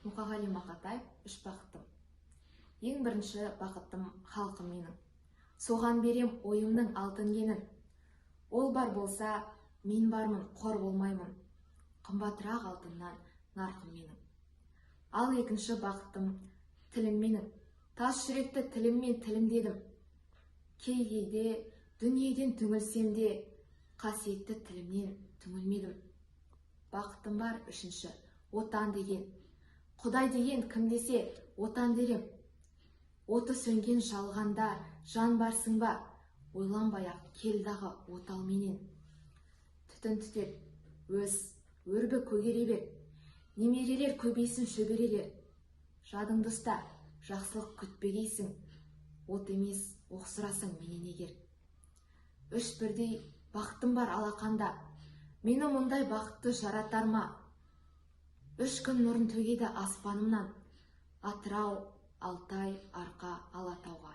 Мұқағали Мақатаев, үш бақытым. Ең бірінші бақытым халқым менің. Соған берем ойымның алтын кенін. Ол бар болса, мен бармын, қор болмаймын. Қымбатырақ алтыннан нарқым менің. Ал екінші бақытым тілім менің. Тас жүректі тіліммен тілімдедім. Кейде дүниеден түңілсем де, қасиетті тілімнен түңілмедім. Бақытым бар үшінші, отан деген. Құдай деген кім десе, отан дерем. Оты сөнген жалғанда жан барсың ба, ойланбай-ақ келдағы оталменен. Түтін түтет, өрбі көгере бер, немерелер көбейсін шөберелер. Жадыңды ұста, жақсылық күтпегейсің, от емес оқсырасың менен егер. Үш бірдей бақытым бар алақанда, мені мұндай бақытты жаратар ма? Үш күн нұрын төгеді аспанымнан, Атырау, Алтай, Арқа, Алатауға.